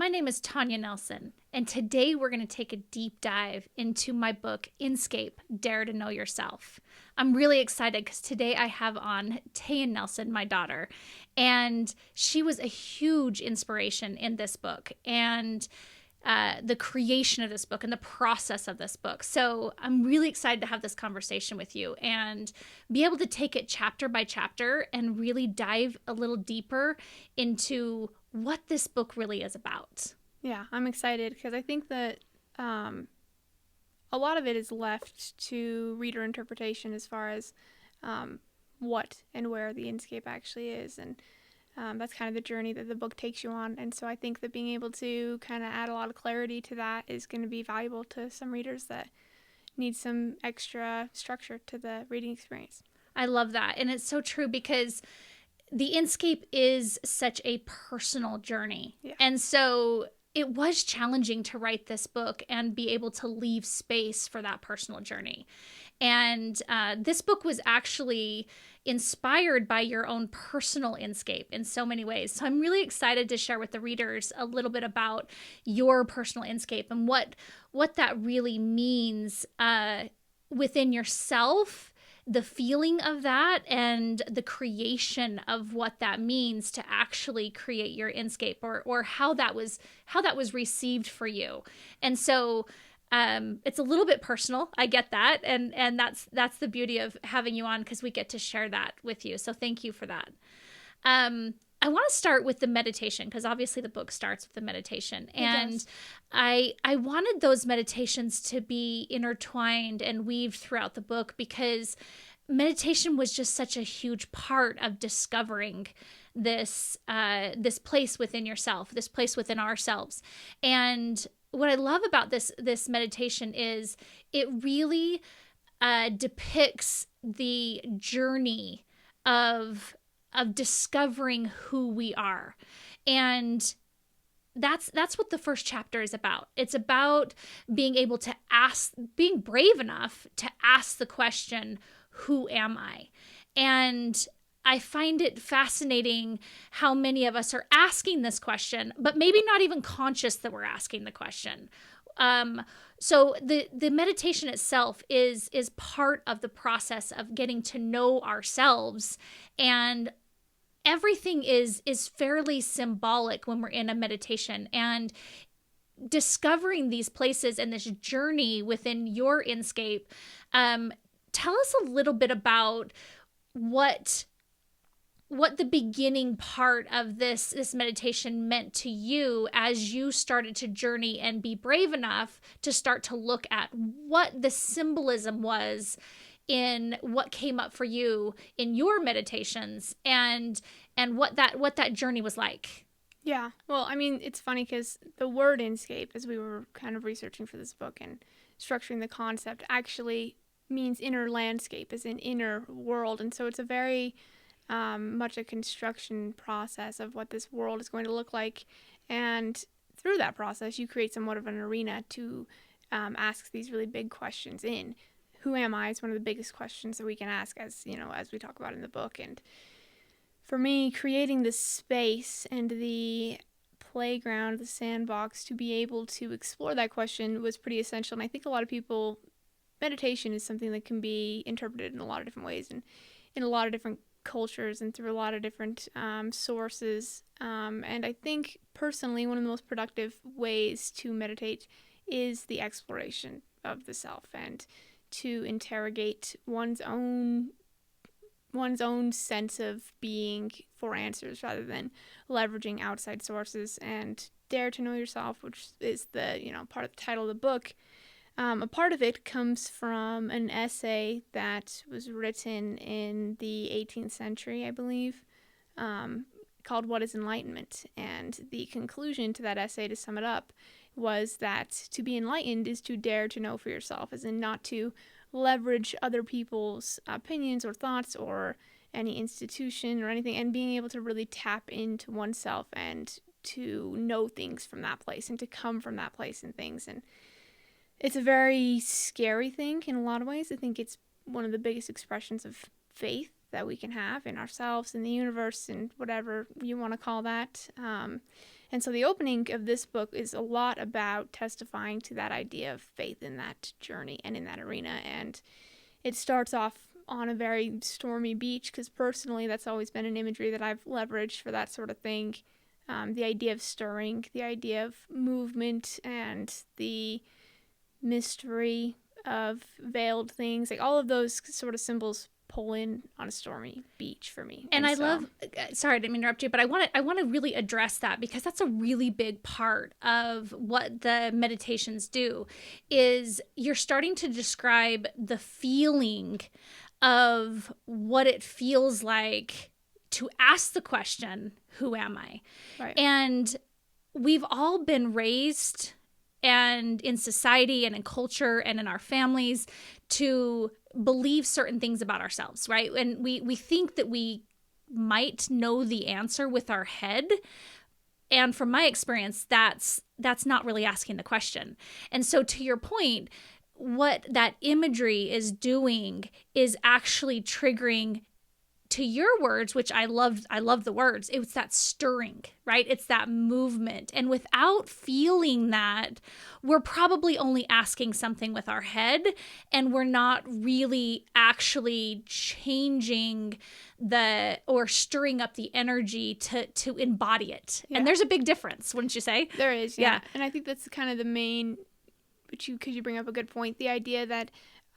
My name is Tayan Nelson, and today we're going to take a deep dive into my book, Inscape, Dare to Know Yourself. I'm really excited because today I have on Tayan Nelson, my daughter, and she was a huge inspiration in this book and the creation of this book and the process of this book. So I'm really excited to have this conversation with you and be able to take it chapter by chapter and really dive a little deeper into what this book really is about. Yeah, I'm excited because I think that a lot of it is left to reader interpretation as far as what and where the Inscape actually is. And that's kind of the journey that the book takes you on. And so I think that being able to kind of add a lot of clarity to that is going to be valuable to some readers that need some extra structure to the reading experience. I love that. And it's so true because the Inscape is such a personal journey. Yeah. And so it was challenging to write this book and be able to leave space for that personal journey. And this book was actually inspired by your own personal Inscape in so many ways. So I'm really excited to share with the readers a little bit about your personal Inscape and what that really means within yourself, the feeling of that, and the creation of what that means to actually create your Inscape, or how that was received for you. And so it's a little bit personal. I get that, and that's the beauty of having you on, because we get to share that with you. So thank you for that. I want to start with the meditation, because obviously the book starts with the meditation. And I wanted those meditations to be intertwined and weaved throughout the book, because meditation was just such a huge part of discovering this place within yourself, this place within ourselves. And what I love about this meditation is it really depicts the journey of discovering who we are. And that's what the first chapter is about. It's about being able to being brave enough to ask the question, who am I? And I find it fascinating how many of us are asking this question, but maybe not even conscious that we're asking the question. So the meditation itself is part of the process of getting to know ourselves, and everything is fairly symbolic when we're in a meditation, and discovering these places and this journey within your Inscape. Tell us a little bit about what the beginning part of this meditation meant to you as you started to journey and be brave enough to start to look at what the symbolism was in what came up for you in your meditations, and what that journey was like. Yeah. Well, I mean, it's funny because the word Inscape, as we were kind of researching for this book and structuring the concept, actually means inner landscape, as in inner world. And so it's a very much a construction process of what this world is going to look like. And through that process, you create somewhat of an arena to ask these really big questions in. Who am I is one of the biggest questions that we can ask, as we talk about in the book. And for me, creating this space and the playground, the sandbox, to be able to explore that question was pretty essential. And I think a lot of people, meditation is something that can be interpreted in a lot of different ways and in a lot of different cultures and through a lot of different sources. And I think personally, one of the most productive ways to meditate is the exploration of the self, and to interrogate one's own sense of being for answers, rather than leveraging outside sources. And Dare to Know Yourself, which is the part of the title of the book, a part of it comes from an essay that was written in the 18th century, I believe, called What is Enlightenment? And the conclusion to that essay, to sum it up, was that to be enlightened is to dare to know for yourself, as in not to leverage other people's opinions or thoughts or any institution or anything, and being able to really tap into oneself and to know things from that place and to come from that place and things. And it's a very scary thing in a lot of ways. I think it's one of the biggest expressions of faith that we can have in ourselves, in the universe, and whatever you want to call that. And so the opening of this book is a lot about testifying to that idea of faith in that journey and in that arena. And it starts off on a very stormy beach, because personally that's always been an imagery that I've leveraged for that sort of thing. The idea of stirring, the idea of movement, and the mystery of veiled things, like all of those sort of symbols pull in on a stormy beach for me. And I love, sorry, I didn't mean to interrupt you, but I want to really address that, because that's a really big part of what the meditations do, is you're starting to describe the feeling of what it feels like to ask the question, who am I? Right. And we've all been raised, and in society and in culture and in our families, to believe certain things about ourselves, right? And we think that we might know the answer with our head. And from my experience, that's not really asking the question. And so to your point, what that imagery is doing is actually triggering, to your words, which I love the words, it's that stirring, right? It's that movement. And without feeling that, we're probably only asking something with our head, and we're not really actually changing or stirring up the energy to embody it. Yeah. And there's a big difference, wouldn't you say? There is, yeah. And I think that's kind of the main, because you bring up a good point, the idea that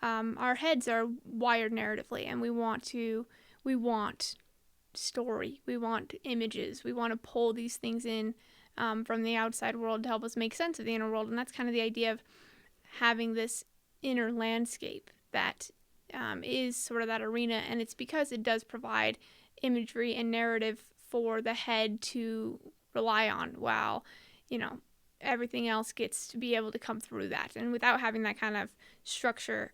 our heads are wired narratively, and we want story, we want images, we want to pull these things in from the outside world to help us make sense of the inner world. And that's kind of the idea of having this inner landscape that is sort of that arena. And it's because it does provide imagery and narrative for the head to rely on, while, everything else gets to be able to come through that. And without having that kind of structure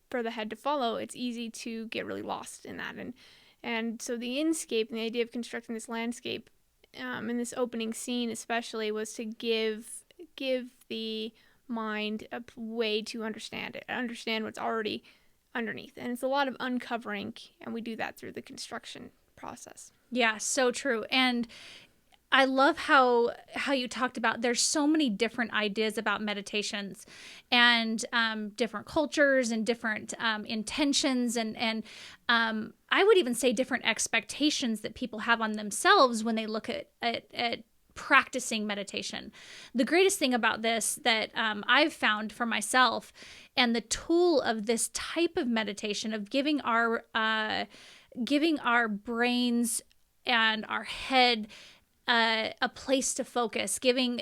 for the head to follow, it's easy to get really lost in that. And so the Inscape and the idea of constructing this landscape in this opening scene especially was to give the mind a way to understand what's already underneath. And it's a lot of uncovering, and we do that through the construction process. Yeah, so true. And I love how you talked about, there's so many different ideas about meditations, and different cultures and different intentions, and I would even say different expectations that people have on themselves when they look at practicing meditation. The greatest thing about this that I've found for myself, and the tool of this type of meditation, of giving our brains and our head a place to focus, giving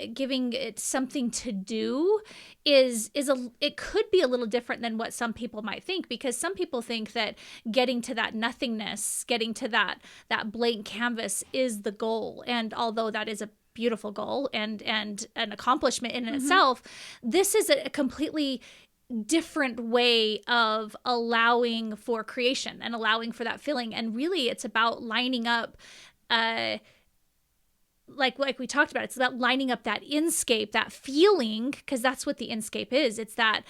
it something to do, it could be a little different than what some people might think, because some people think that getting to that nothingness, getting to that blank canvas is the goal. And although that is a beautiful goal and an accomplishment in itself, this is a completely different way of allowing for creation and allowing for that feeling. And really, it's about lining up like we talked about, it's about lining up that inscape, that feeling, because that's what the inscape is. It's that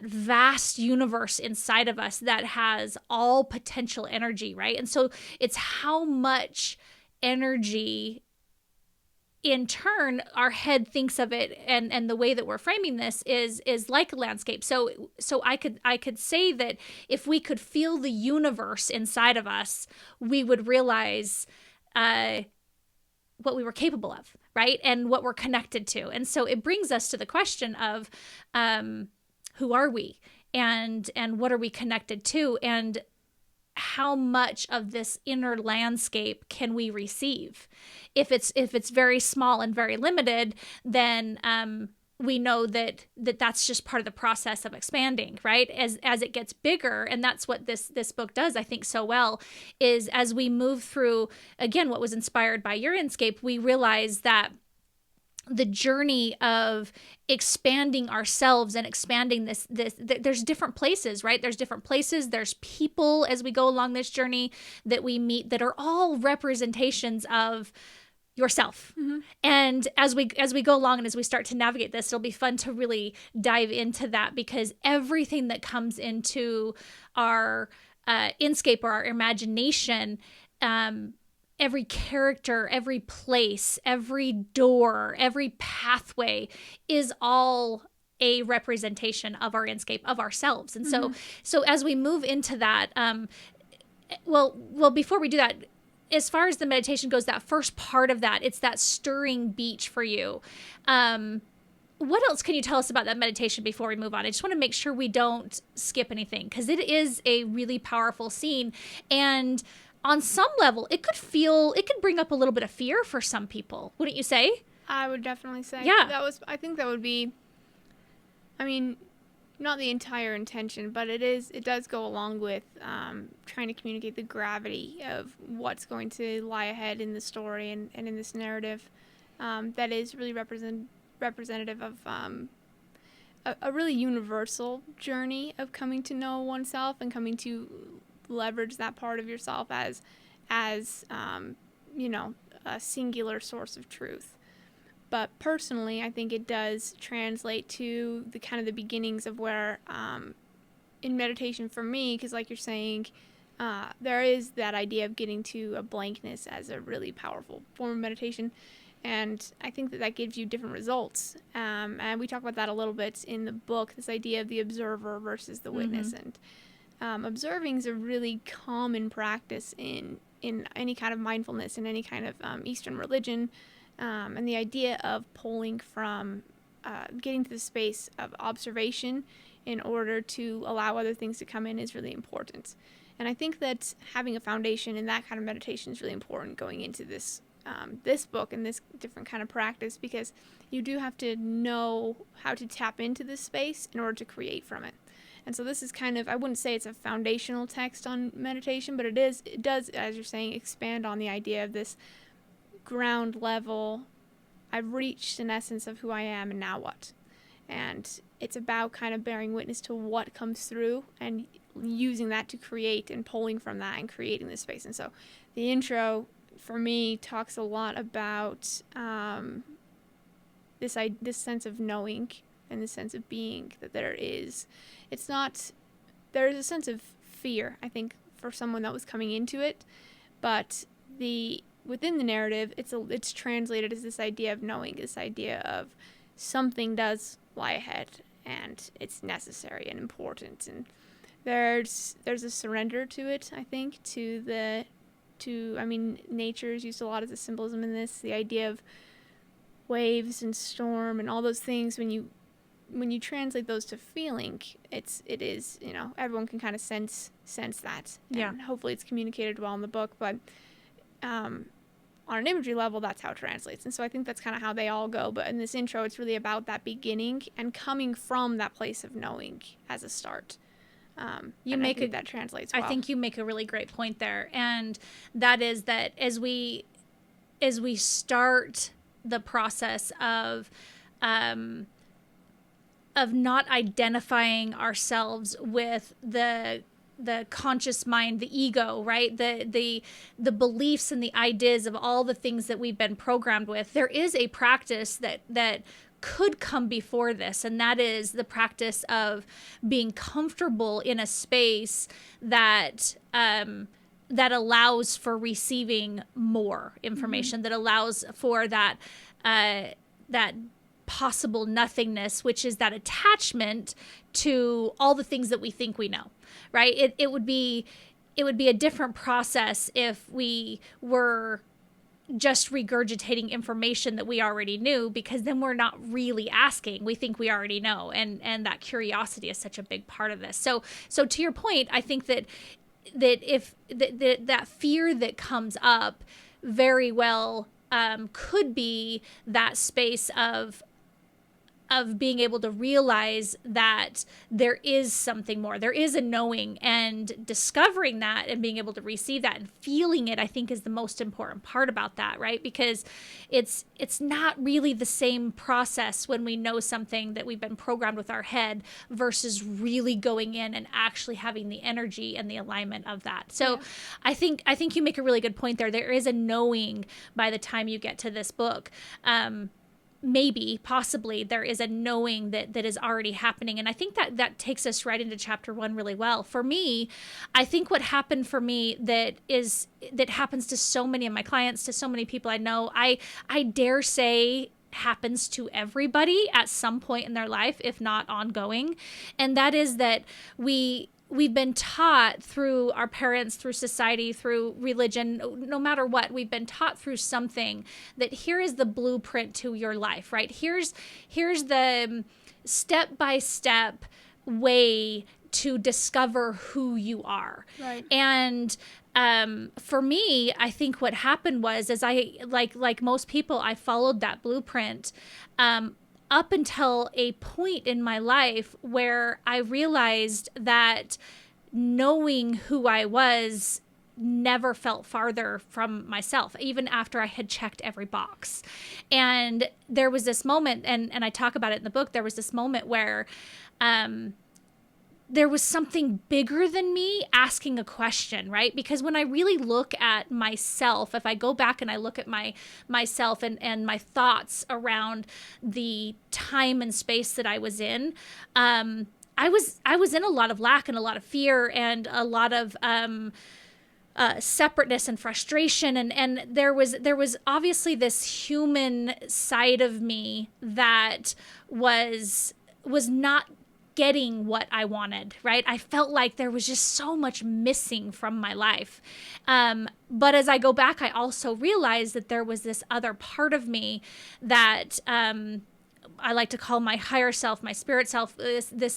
vast universe inside of us that has all potential energy, right? And so it's how much energy, in turn, our head thinks of it, and the way that we're framing this is like a landscape. So I could say that if we could feel the universe inside of us, we would realize what we were capable of, right? And what we're connected to. And so it brings us to the question of who are we, and what are we connected to, and how much of this inner landscape can we receive? If it's very small and very limited, then we know that that's just part of the process of expanding, right? As it gets bigger, and that's what this book does, I think, so well, is as we move through, again, what was inspired by your Inscape, we realize that the journey of expanding ourselves and expanding this there's different places, right? There's different places, there's people as we go along this journey that we meet that are all representations of yourself. And as we go along, and as we start to navigate this, it'll be fun to really dive into that, because everything that comes into our Inscape or our imagination, every character, every place, every door, every pathway is all a representation of our Inscape, of ourselves. And so as we move into that, well, before we do that, as far as the meditation goes, that first part of that, it's that stirring beach for you. What else can you tell us about that meditation before we move on? I just want to make sure we don't skip anything, because it is a really powerful scene. And on some level, it could bring up a little bit of fear for some people. Wouldn't you say? I would definitely say. Yeah. I think that would be, I mean, not the entire intention, but it does go along with trying to communicate the gravity of what's going to lie ahead in the story and in this narrative that is really representative of a really universal journey of coming to know oneself and coming to leverage that part of yourself as a singular source of truth. But personally, I think it does translate to the kind of the beginnings of where, in meditation for me, because like you're saying, there is that idea of getting to a blankness as a really powerful form of meditation. And I think that gives you different results. And we talk about that a little bit in the book, this idea of the observer versus the witness. And observing is a really common practice in any kind of mindfulness, in any kind of Eastern religion. And the idea of pulling from, getting to the space of observation in order to allow other things to come in is really important. And I think that having a foundation in that kind of meditation is really important going into this book and this different kind of practice, because you do have to know how to tap into this space in order to create from it. And so this is kind of, I wouldn't say it's a foundational text on meditation, but it does, as you're saying, expand on the idea of this ground level, I've reached an essence of who I am, and now what? And it's about kind of bearing witness to what comes through and using that to create and pulling from that and creating this space. And so the intro for me talks a lot about this sense of knowing and this sense of being that there is. There is a sense of fear, I think, for someone that was coming into it, but within the narrative, it's translated as this idea of knowing, this idea of something does lie ahead, and it's necessary and important. And there's a surrender to it, I think, nature is used a lot as a symbolism in this, the idea of waves and storm and all those things. When you translate those to feeling, it is everyone can kind of sense that. And hopefully it's communicated well in the book, but on an imagery level, that's how it translates. And so I think that's kind of how they all go. But in this intro, it's really about that beginning and coming from that place of knowing as a start. That translates well. I think you make a really great point there. And that is that as we start the process of not identifying ourselves with the conscious mind, the ego, right? The beliefs and the ideas of all the things that we've been programmed with. There is a practice that could come before this, and that is the practice of being comfortable in a space that allows for receiving more information, that allows for that possible nothingness, which is that attachment to all the things that we think we know, right? It would be a different process if we were just regurgitating information that we already knew, because then we're not really asking. We think we already know, and that curiosity is such a big part of this. So to your point, I think that if that fear that comes up very well could be that space of being able to realize that there is something more, there is a knowing, and discovering that and being able to receive that and feeling it, I think, is the most important part about that, right? Because it's not really the same process when we know something that we've been programmed with our head versus really going in and actually having the energy and the alignment of that. So yeah. I think you make a really good point there. There is a knowing by the time you get to this book. maybe, possibly, there is a knowing that is already happening. And I think that takes us right into chapter 1 really well. For me, I think what happened for me that happens to so many of my clients, to so many people I know, I dare say happens to everybody at some point in their life, if not ongoing. And that is that we've been taught through our parents, through society, through religion, no matter what, we've been taught through something that here is the blueprint to your life, right? Here's the step-by-step way to discover who you are. Right. And for me, I think what happened was, as I, like most people, I followed that blueprint, up until a point in my life where I realized that knowing who I was never felt farther from myself, even after I had checked every box. And there was this moment, and I talk about it in the book, there was this moment where there was something bigger than me asking a question, right? Because when I really look at myself, if I go back and I look at myself and my thoughts around the time and space that I was in, I was in a lot of lack and a lot of fear and a lot of separateness and frustration, and there was obviously this human side of me that was not getting what I wanted, right? I felt like there was just so much missing from my life. But as I go back, I also realized that there was this other part of me that I like to call my higher self, my spirit self, this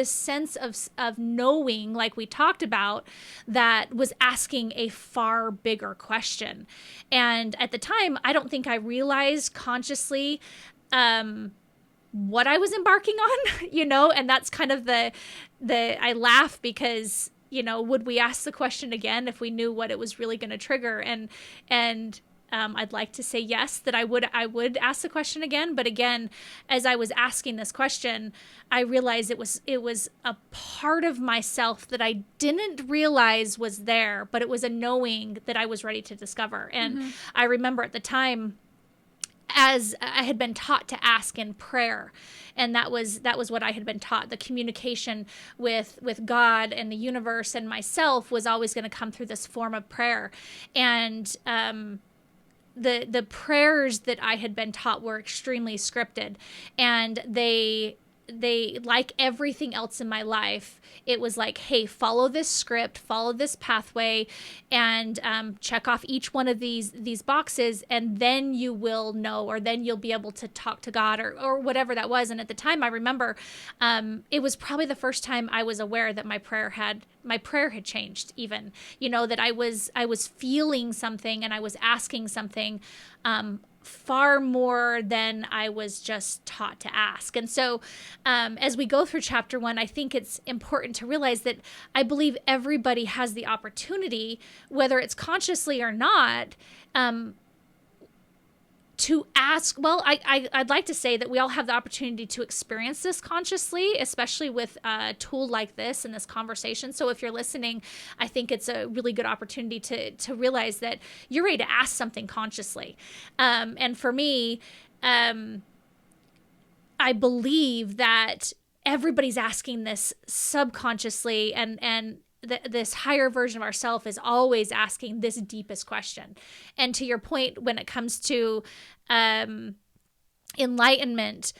sense of knowing, like we talked about, that was asking a far bigger question. And at the time, I don't think I realized consciously what I was embarking on, and that's kind of the I laugh because, would we ask the question again if we knew what it was really going to trigger? And I'd like to say yes, that I would ask the question again. But again, as I was asking this question, I realized it was a part of myself that I didn't realize was there, but it was a knowing that I was ready to discover. And I remember at the time, as I had been taught to ask in prayer, and that was what I had been taught. The communication with God and the universe and myself was always going to come through this form of prayer. And the prayers that I had been taught were extremely scripted, and they like everything else in my life, it was like, hey, follow this script, follow this pathway, and check off each one of these boxes, and then you will know, or then you'll be able to talk to God, or whatever that was. And at the time, I remember it was probably the first time I was aware that my prayer had changed, even, that I was feeling something and I was asking something far more than I was just taught to ask. And so as we go through chapter 1, I think it's important to realize that I believe everybody has the opportunity, whether it's consciously or not, to ask. Well, I'd like to say that we all have the opportunity to experience this consciously, especially with a tool like this and this conversation. So if you're listening, I think it's a really good opportunity to realize that you're ready to ask something consciously. And for me, I believe that everybody's asking this subconsciously, and this higher version of ourself is always asking this deepest question. And to your point, when it comes to enlightenment,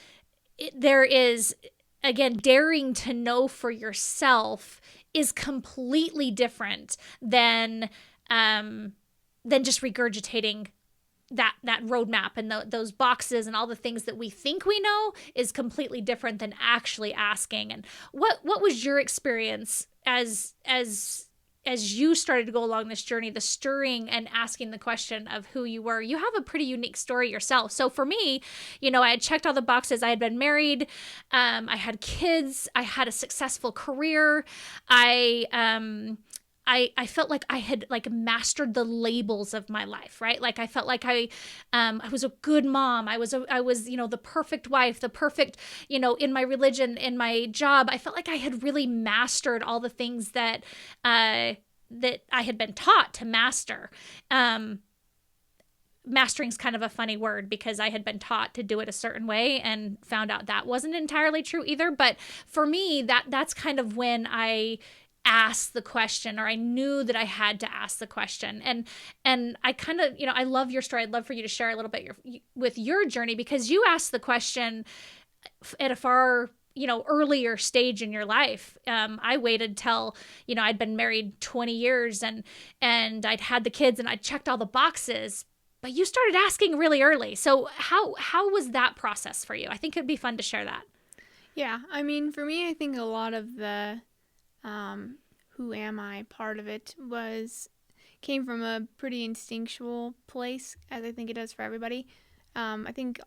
there is, again, daring to know for yourself is completely different than just regurgitating that roadmap and those boxes and all the things that we think we know is completely different than actually asking. And what was your experience as you started to go along this journey, the stirring and asking the question of who you were? You have a pretty unique story yourself. So for me, I had checked all the boxes. I had been married. I had kids. I had a successful career. I felt like I had mastered the labels of my life, right? Like I felt like I was a good mom. I was the perfect wife, the perfect, in my religion, in my job. I felt like I had really mastered all the things that I had been taught to master. mastering's kind of a funny word because I had been taught to do it a certain way and found out that wasn't entirely true either. But for me, that's kind of when I asked the question, or I knew that I had to ask the question. And I kind of, I love your story. I'd love for you to share a little bit with your journey, because you asked the question at a far earlier stage in your life. I waited till I'd been married 20 years and I'd had the kids and I'd checked all the boxes, but you started asking really early. So how was that process for you? I think it'd be fun to share that. Yeah, I mean, for me, I think a lot of the who am I part of it came from a pretty instinctual place, as I think it does for everybody. I think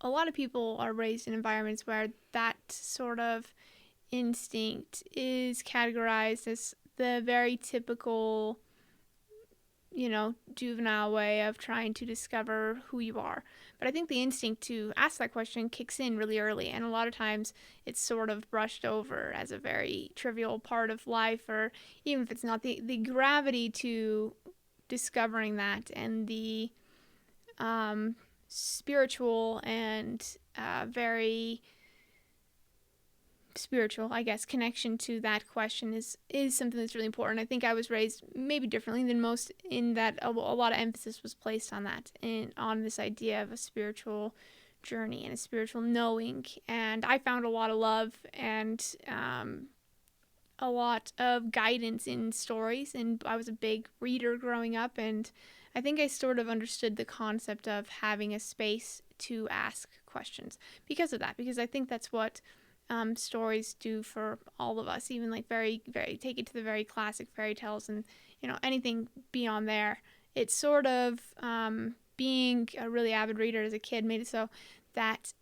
a lot of people are raised in environments where that sort of instinct is categorized as the very typical, juvenile way of trying to discover who you are. But I think the instinct to ask that question kicks in really early, and a lot of times it's sort of brushed over as a very trivial part of life, or even if it's not, the gravity to discovering that, and the spiritual and very spiritual, I guess, connection to that question is something that's really important. I think I was raised maybe differently than most, in that a lot of emphasis was placed on that, and on this idea of a spiritual journey and a spiritual knowing. And I found a lot of love and a lot of guidance in stories, and I was a big reader growing up, and I think I sort of understood the concept of having a space to ask questions because of that, because I think that's what stories do for all of us, even like very, very, take it to the very classic fairy tales and, anything beyond there. It's sort of being a really avid reader as a kid made it so that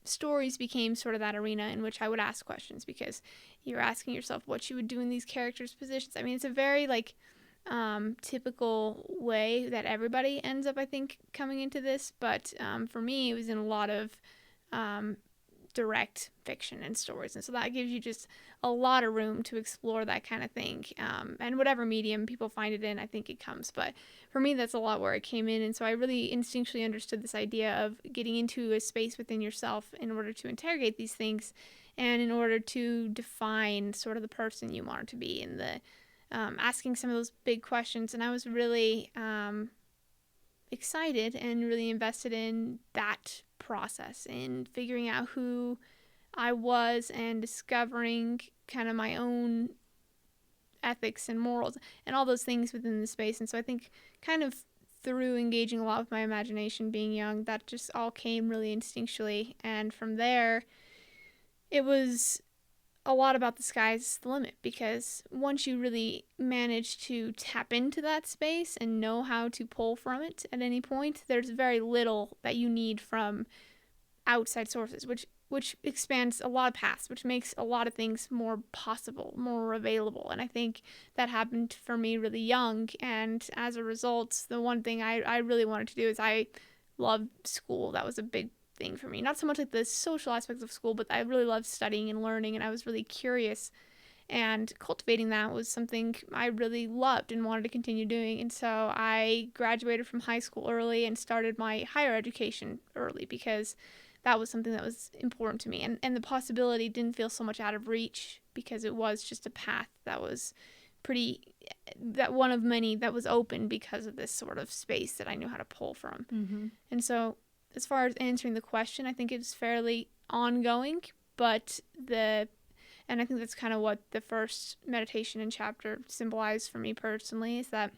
stories became sort of that arena in which I would ask questions, because you're asking yourself what you would do in these characters' positions. I mean, it's a very typical way that everybody ends up, I think, coming into this, but for me, it was in a lot of direct fiction and stories, and so that gives you just a lot of room to explore that kind of thing, and whatever medium people find it in, I think it comes. But for me, that's a lot where it came in, and so I really instinctually understood this idea of getting into a space within yourself in order to interrogate these things, and in order to define sort of the person you want to be, in the asking some of those big questions. And I was really excited and really invested in that process, in figuring out who I was and discovering kind of my own ethics and morals and all those things within the space. And so I think kind of through engaging a lot with my imagination being young, that just all came really instinctually. And from there, it was a lot about the sky's the limit, because once you really manage to tap into that space and know how to pull from it at any point, there's very little that you need from outside sources, which expands a lot of paths, which makes a lot of things more possible, more available. And I think that happened for me really young, and as a result, the one thing I really wanted to do is, I loved school. That was a big thing for me. Not so much like the social aspects of school, but I really loved studying and learning, and I was really curious, and cultivating that was something I really loved and wanted to continue doing. And so I graduated from high school early and started my higher education early, because that was something that was important to me, and the possibility didn't feel so much out of reach, because it was just a path that was that one of many that was open because of this sort of space that I knew how to pull from. Mm-hmm. And so, as far as answering the question, I think it's fairly ongoing, but and I think that's kind of what the first meditation and chapter symbolized for me personally, is that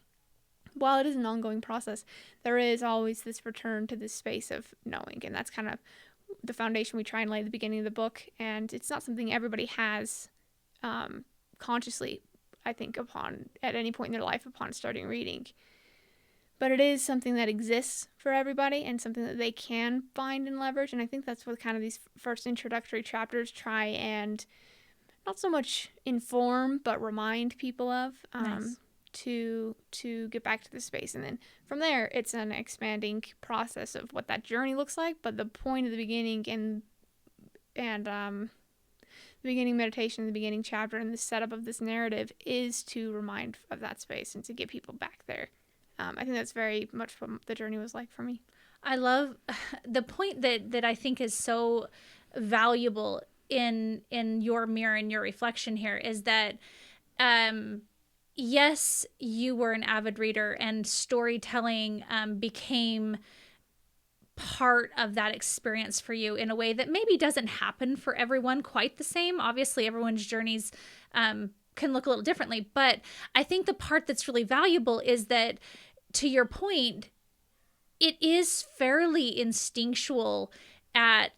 while it is an ongoing process, there is always this return to this space of knowing, and that's kind of the foundation we try and lay at the beginning of the book. And it's not something everybody has consciously, I think, upon at any point in their life upon starting reading. But it is something that exists for everybody, and something that they can find and leverage. And I think that's what kind of these first introductory chapters try and not so much inform, but remind people of, Nice. to get back to the space. And then from there, it's an expanding process of what that journey looks like. But the point of the beginning and the beginning meditation, the beginning chapter, and the setup of this narrative is to remind of that space and to get people back there I think that's very much what the journey was like for me. I love the point that I think is so valuable in your mirror and your reflection here is that yes, you were an avid reader and storytelling became part of that experience for you in a way that maybe doesn't happen for everyone quite the same. Obviously, everyone's journeys can look a little differently, but I think the part that's really valuable is that, to your point, it is fairly instinctual at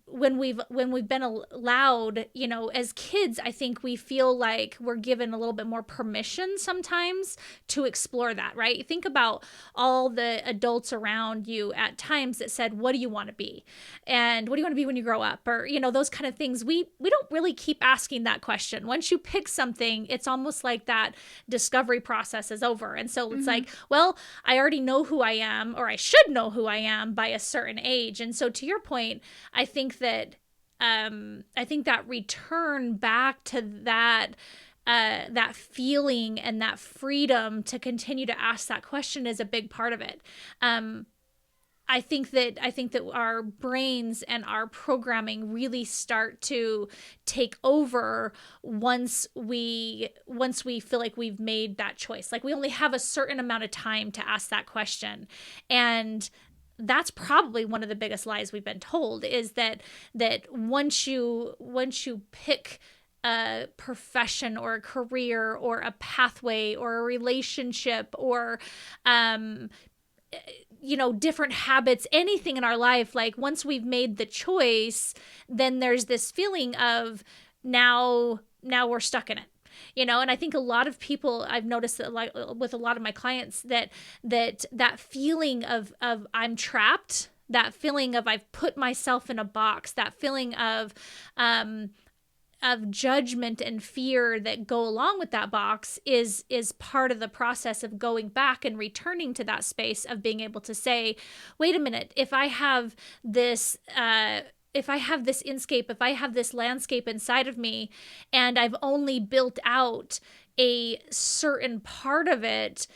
when we've been allowed, you know, as kids. I think we feel like we're given a little bit more permission sometimes to explore that, right? Think about all the adults around you at times that said, what do you want to be, and what do you want to be when you grow up, or, you know, those kind of things. We don't really keep asking that question. Once you pick something, it's almost like that discovery process is over, and so it's like, well, I already know who I am, or I should know who I am by a certain age. And so, to your point, I think that return back to that feeling and that freedom to continue to ask that question is a big part of it. I think that our brains and our programming really start to take over once we feel like we've made that choice. Like, we only have a certain amount of time to ask that question, and that's probably one of the biggest lies we've been told, is that once you pick a profession or a career or a pathway or a relationship or you know, different habits, anything in our life, like, once we've made the choice, then there's this feeling of now we're stuck in it. You know, and I think a lot of people, I've noticed that, like, with a lot of my clients, that feeling of I'm trapped, that feeling of I've put myself in a box, that feeling of judgment and fear that go along with that box is part of the process of going back and returning to that space of being able to say, wait a minute, if I have this Inscape, if I have this landscape inside of me, and I've only built out a certain part of it,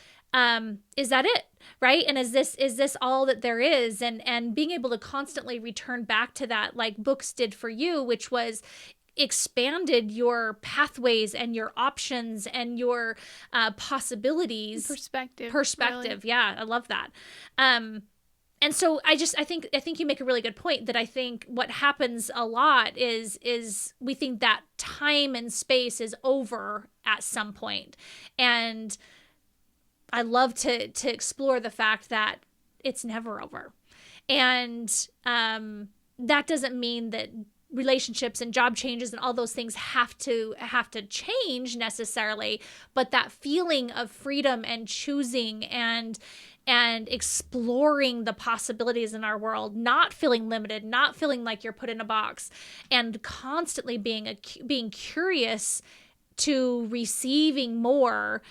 is that it? Right? And is this all that there is? And being able to constantly return back to that, like books did for you, which was expanded your pathways and your options and your possibilities. Perspective. Really. Yeah, I love that. And so I think you make a really good point, that I think what happens a lot is we think that time and space is over at some point. And I love to explore the fact that it's never over. And that doesn't mean that relationships and job changes and all those things have to change necessarily, but that feeling of freedom and choosing and exploring the possibilities in our world, not feeling limited, not feeling like you're put in a box, and constantly being curious to receiving more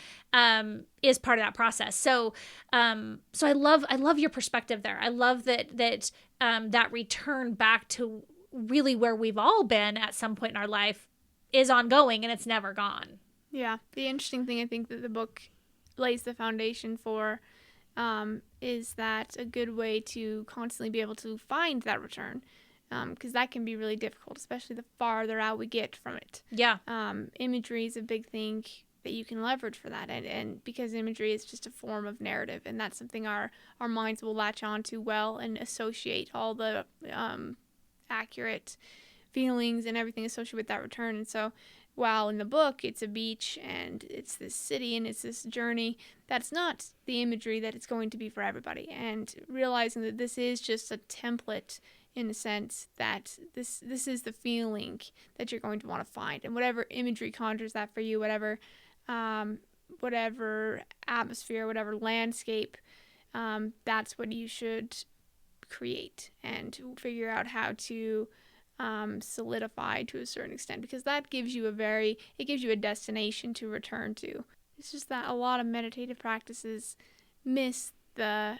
is part of that process. So I love your perspective there. I love that return back to really where we've all been at some point in our life is ongoing, and it's never gone. Yeah. The interesting thing I think that the book lays the foundation for is that a good way to constantly be able to find that return, because that can be really difficult, especially the farther out we get from it. Yeah. Imagery is a big thing that you can leverage for that, and because imagery is just a form of narrative, and that's something our minds will latch on to well and associate all the accurate feelings and everything associated with that return. And so while in the book it's a beach and it's this city and it's this journey, that's not the imagery that it's going to be for everybody. And realizing that this is just a template, in the sense that this is the feeling that you're going to want to find, and whatever imagery conjures that for you, whatever atmosphere, whatever landscape, that's what you should create and figure out how to solidify to a certain extent, because that gives you a destination to return to. It's just that a lot of meditative practices miss the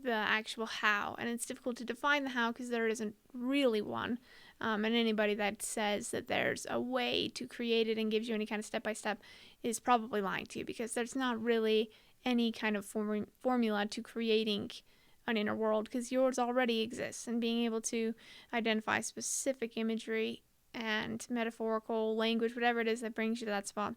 actual how, and it's difficult to define the how because there isn't really one. And anybody that says that there's a way to create it and gives you any kind of step-by-step is probably lying to you, because there's not really any kind of formula to creating an inner world, because yours already exists, and being able to identify specific imagery and metaphorical language, whatever it is that brings you to that spot,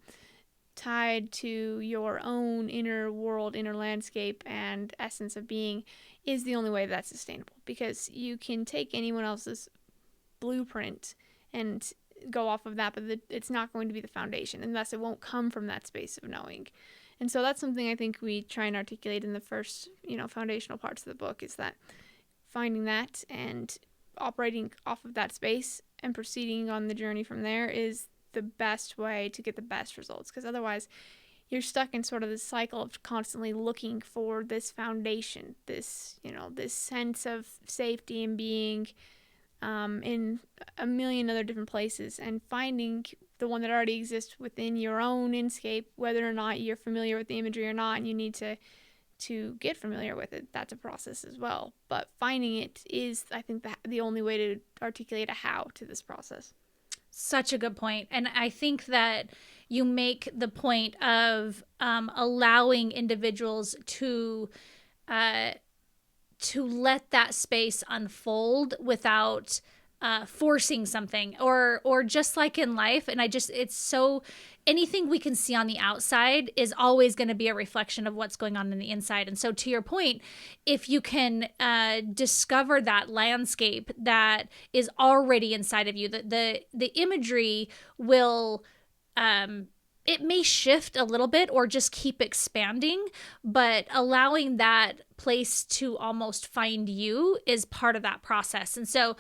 tied to your own inner world, inner landscape, and essence of being, is the only way that's sustainable. Because you can take anyone else's blueprint and go off of that, but it's not going to be the foundation, unless it won't come from that space of knowing. And so that's something I think we try and articulate in the first, foundational parts of the book, is that finding that and operating off of that space and proceeding on the journey from there is the best way to get the best results. Because otherwise you're stuck in sort of this cycle of constantly looking for this foundation, this sense of safety and being in a million other different places, and finding the one that already exists within your own Inscape, whether or not you're familiar with the imagery or not, and you need to get familiar with it. That's a process as well. But finding it is, I think, the only way to articulate a how to this process. Such a good point. And I think that you make the point of allowing individuals to let that space unfold without forcing something, or just like in life. And it's so, anything we can see on the outside is always going to be a reflection of what's going on in the inside. And so to your point, if you can discover that landscape that is already inside of you, the imagery will it may shift a little bit or just keep expanding, but allowing that place to almost find you is part of that process. And so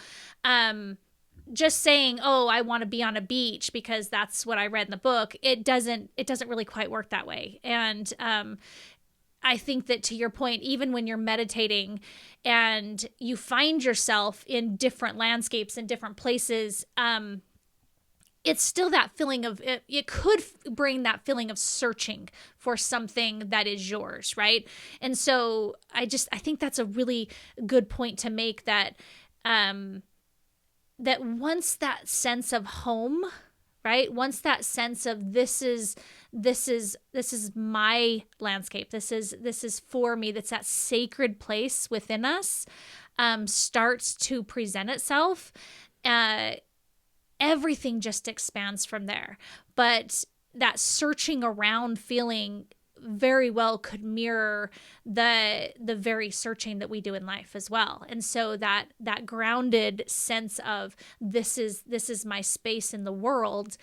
just saying, oh, I want to be on a beach because that's what I read in the book, it doesn't really quite work that way. And I think that, to your point, even when you're meditating and you find yourself in different landscapes and different places, it's still that feeling of, it could bring that feeling of searching for something that is yours, right? And so I think that's a really good point to make, that that once that sense of home, right? Once that sense of this is my landscape, this is for me, that's that sacred place within us, starts to present itself, everything just expands from there. But that searching around feeling very well could mirror the very searching that we do in life as well. And so that grounded sense of this is my space in the world,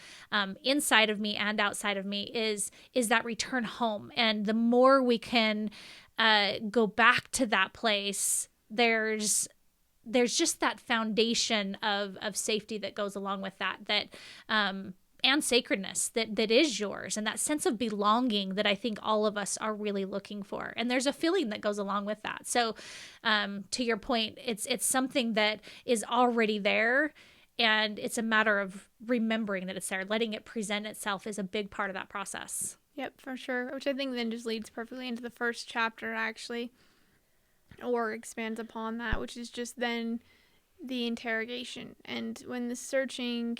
inside of me and outside of me, is that return home. And the more we can go back to that place, there's just that foundation of safety that goes along with that and sacredness that is yours, and that sense of belonging that I think all of us are really looking for. And there's a feeling that goes along with that. So to your point, it's something that is already there, and it's a matter of remembering that it's there. Letting it present itself is a big part of that process. Yep, for sure. Which I think then just leads perfectly into the first chapter, actually, or expands upon that, which is just then the interrogation. And when the searching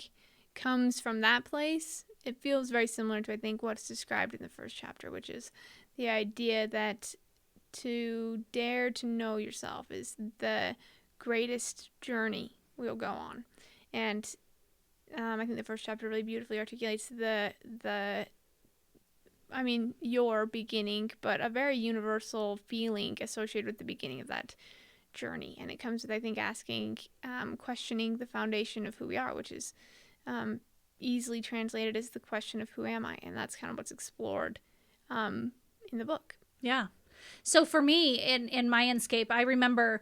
comes from that place, it feels very similar to, I think, what's described in the first chapter, which is the idea that to dare to know yourself is the greatest journey we'll go on. And I think the first chapter really beautifully articulates your beginning, but a very universal feeling associated with the beginning of that journey. And it comes with, I think, questioning the foundation of who we are, which is easily translated as the question of who am I? And that's kind of what's explored in the book. Yeah. So for me, in my Inscape, I remember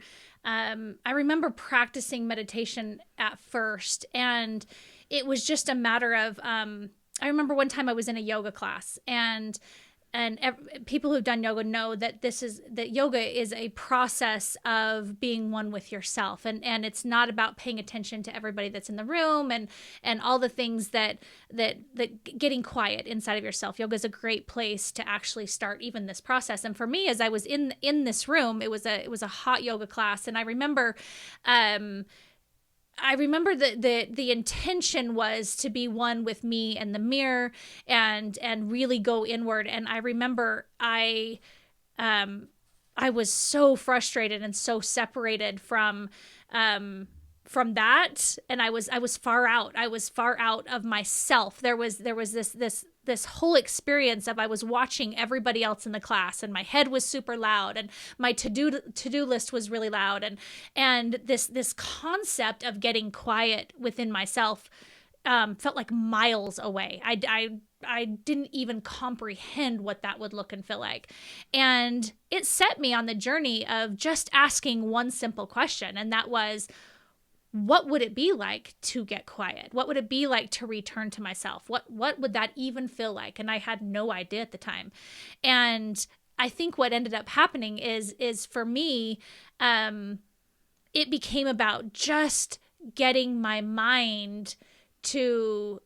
practicing meditation at first, and it was just a matter of, I remember one time I was in a yoga class, and people who've done yoga know that yoga is a process of being one with yourself, and it's not about paying attention to everybody that's in the room and all the things that getting quiet inside of yourself. Yoga is a great place to actually start even this process. And for me, as I was in this room, it was a hot yoga class, and I remember the intention was to be one with me and the mirror and really go inward. And I remember I I was so frustrated and so separated from that, and I was far out. I was far out of myself. There was this whole experience of I was watching everybody else in the class, and my head was super loud, and my to-do list was really loud, and this concept of getting quiet within myself felt like miles away. I didn't even comprehend what that would look and feel like. And it set me on the journey of just asking one simple question, and that was, what would it be like to get quiet? What would it be like to return to myself? What would that even feel like? And I had no idea at the time. And I think what ended up happening is for me, it became about just getting my mind to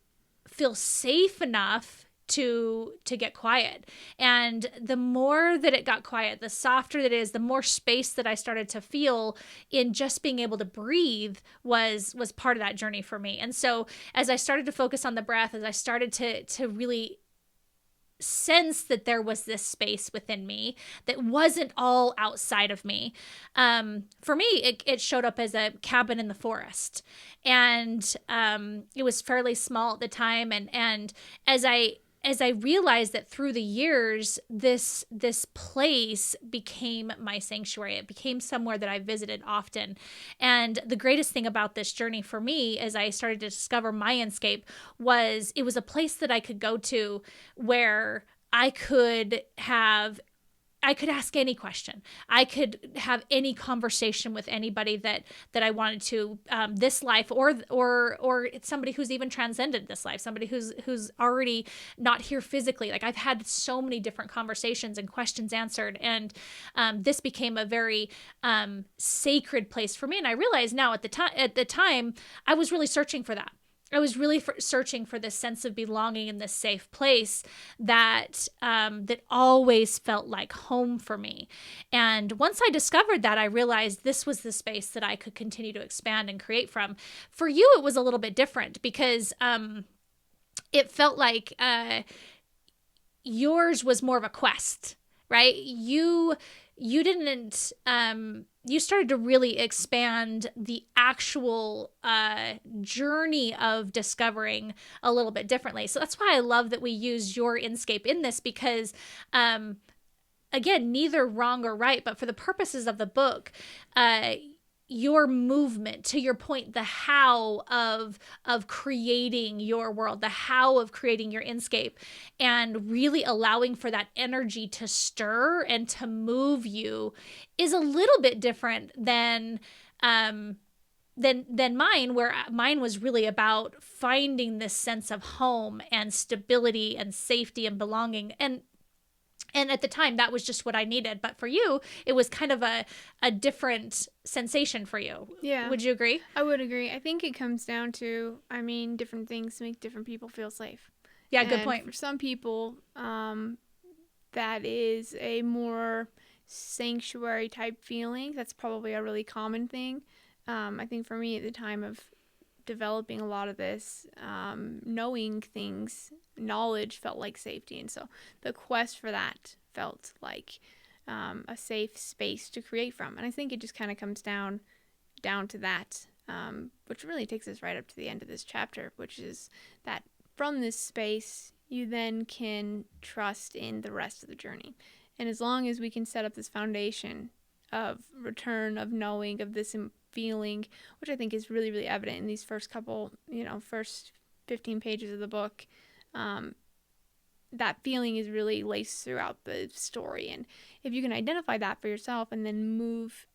feel safe enough to get quiet. And the more that it got quiet, the softer it is, the more space that I started to feel in just being able to breathe was part of that journey for me. And so as I started to focus on the breath, as I started to really sense that there was this space within me that wasn't all outside of me. For me, it showed up as a cabin in the forest, and it was fairly small at the time. And as I realized that through the years, this place became my sanctuary. It became somewhere that I visited often. And the greatest thing about this journey for me, as I started to discover my Inscape, was it was a place that I could go to where I could ask any question. I could have any conversation with anybody that I wanted to, this life, or it's somebody who's even transcended this life, somebody who's already not here physically. Like, I've had so many different conversations and questions answered, and this became a very sacred place for me. And I realized now at the time I was really searching for that. I was really searching for this sense of belonging in this safe place that that always felt like home for me. And once I discovered that, I realized this was the space that I could continue to expand and create from. For you, it was a little bit different because it felt like yours was more of a quest, right? You didn't you started to really expand the actual journey of discovering a little bit differently. So that's why I love that we use your Inscape in this, because again, neither wrong or right, but for the purposes of the book, your movement, to your point, the how of creating your world, the how of creating your Inscape, and really allowing for that energy to stir and to move you is a little bit different than mine, where mine was really about finding this sense of home and stability and safety and belonging. And at the time, that was just what I needed. But for you, it was kind of a different sensation for you. Yeah. Would you agree? I would agree. I think it comes down to, different things make different people feel safe. Yeah, good point. For some people, that is a more sanctuary type feeling. That's probably a really common thing. I think for me at the time of developing a lot of this, knowing things, knowledge felt like safety. And so the quest for that felt like a safe space to create from. And I think it just kind of comes down to that, which really takes us right up to the end of this chapter, which is that from this space, you then can trust in the rest of the journey. And as long as we can set up this foundation of return, of knowing, of this feeling, which I think is really, really evident in these first 15 pages of the book, that feeling is really laced throughout the story. And if you can identify that for yourself and then move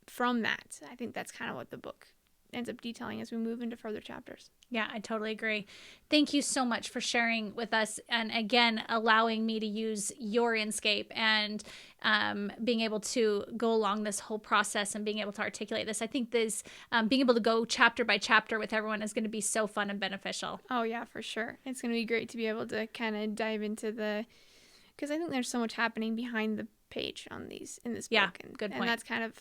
from that, I think that's kind of what the book ends up detailing as we move into further chapters. Yeah, I totally agree. Thank you so much for sharing with us, and again, allowing me to use your Inscape and being able to go along this whole process and being able to articulate this. I think this being able to go chapter by chapter with everyone is going to be so fun and beneficial. Oh yeah, for sure. It's going to be great to be able to kind of dive into because I think there's so much happening behind the page in this book. Yeah, good point. And that's kind of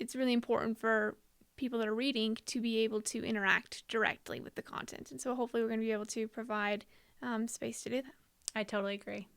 it's really important for people that are reading to be able to interact directly with the content. And so hopefully we're going to be able to provide space to do that. I totally agree.